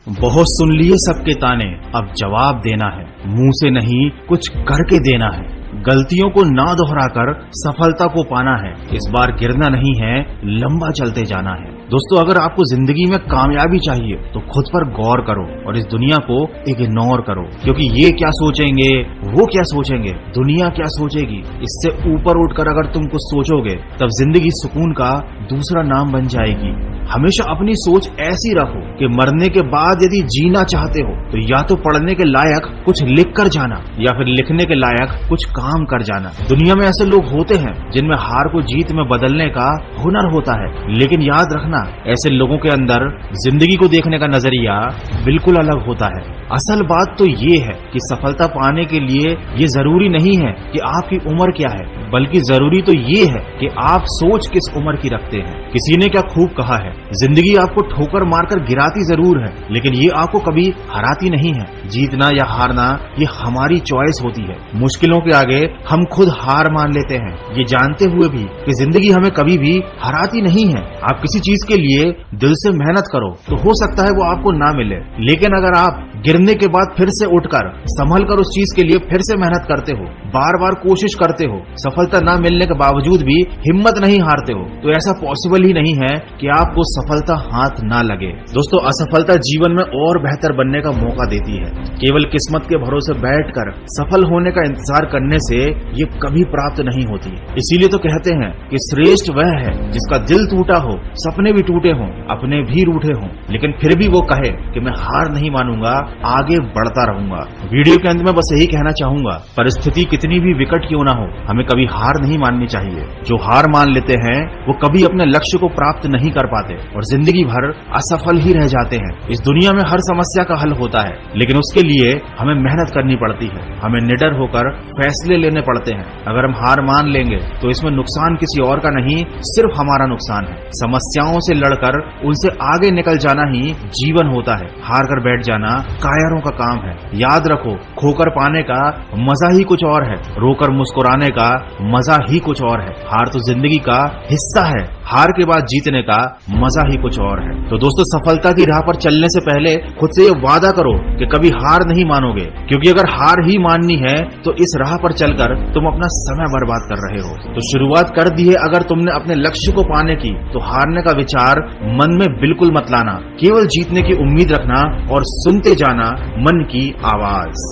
बहुत सुन लिए सबके ताने, अब जवाब देना है। मुंह से नहीं कुछ करके देना है। गलतियों को ना दोहराकर सफलता को पाना है। इस बार गिरना नहीं है, लंबा चलते जाना है। दोस्तों, अगर आपको जिंदगी में कामयाबी चाहिए तो खुद पर गौर करो और इस दुनिया को इग्नोर करो, क्योंकि ये क्या सोचेंगे, वो क्या सोचेंगे, दुनिया क्या सोचेगी, इससे ऊपर उठकर अगर तुम कुछ सोचोगे तब जिंदगी सुकून का दूसरा नाम बन जाएगी। हमेशा अपनी सोच ऐसी रखो कि मरने के बाद यदि जीना चाहते हो तो या तो पढ़ने के लायक कुछ लिख कर जाना या फिर लिखने के लायक कुछ काम कर जाना। दुनिया में ऐसे लोग होते हैं जिनमें हार को जीत में बदलने का हुनर होता है, लेकिन याद रखना ऐसे लोगों के अंदर जिंदगी को देखने का नजरिया बिल्कुल अलग होता है। असल बात तो ये है कि सफलता पाने के लिए ये जरूरी नहीं है कि आपकी उम्र क्या है, बल्कि जरूरी तो ये है कि आप सोच किस उम्र की रखते हैं। किसी ने क्या खूब कहा है, जिंदगी आपको ठोकर मारकर गिराती जरूर है, लेकिन ये आपको कभी हराती नहीं है। जीतना या हारना ये हमारी चॉइस होती है। मुश्किलों के आगे हम खुद हार मान लेते हैं, ये जानते हुए भी कि जिंदगी हमें कभी भी हराती नहीं है। आप किसी चीज के लिए दिल से मेहनत करो तो हो सकता है वो आपको ना मिले, लेकिन अगर आप गिरने के बाद फिर से उठकर संभल कर उस चीज के लिए फिर से मेहनत करते हो, बार बार कोशिश करते हो, सफलता न मिलने के बावजूद भी हिम्मत नहीं हारते हो, तो ऐसा पॉसिबल ही नहीं है कि आपको सफलता हाथ ना लगे। दोस्तों, असफलता जीवन में और बेहतर बनने का मौका देती है। केवल किस्मत के भरोसे बैठकर सफल होने का इंतजार करने से ये कभी प्राप्त नहीं होती। इसीलिए तो कहते हैं कि श्रेष्ठ वह है जिसका दिल टूटा हो, सपने भी टूटे हों, अपने भी रूठे हों, लेकिन फिर भी वो कहे कि मैं हार नहीं मानूंगा, आगे बढ़ता रहूंगा। वीडियो के अंत में बस यही कहना चाहूंगा, परिस्थिति कितनी भी विकट क्यों ना हो, हमें कभी हार नहीं माननी चाहिए। जो हार मान लेते हैं वो कभी अपने लक्ष्य को प्राप्त नहीं कर पाते और जिंदगी भर असफल ही रह जाते हैं। इस दुनिया में हर समस्या का हल होता है, लेकिन उसके लिए हमें मेहनत करनी पड़ती है, हमें निडर होकर फैसले लेने पड़ते हैं। अगर हम हार मान लेंगे तो इसमें नुकसान किसी और का नहीं, सिर्फ हमारा नुकसान है। समस्याओं से लड़कर उनसे आगे निकल जाना ही जीवन होता है, हार कर बैठ जाना कायरों का काम है। याद रखो, खोकर पाने का मजा ही कुछ और है, रोकर मुस्कुराने का मजा ही कुछ और है। हार तो जिंदगी का हिस्सा है, हार के बाद जीतने का मजा ही कुछ और है। तो दोस्तों, सफलता की राह पर चलने से पहले खुद से ये वादा करो कि कभी हार नहीं मानोगे, क्योंकि अगर हार ही माननी है तो इस राह पर चलकर तुम अपना समय बर्बाद कर रहे हो। तो शुरुआत कर दी है अगर तुमने अपने लक्ष्य को पाने की, तो हारने का विचार मन में बिल्कुल मत लाना। केवल जीतने की उम्मीद रखना और सुनते जाना मन की आवाज।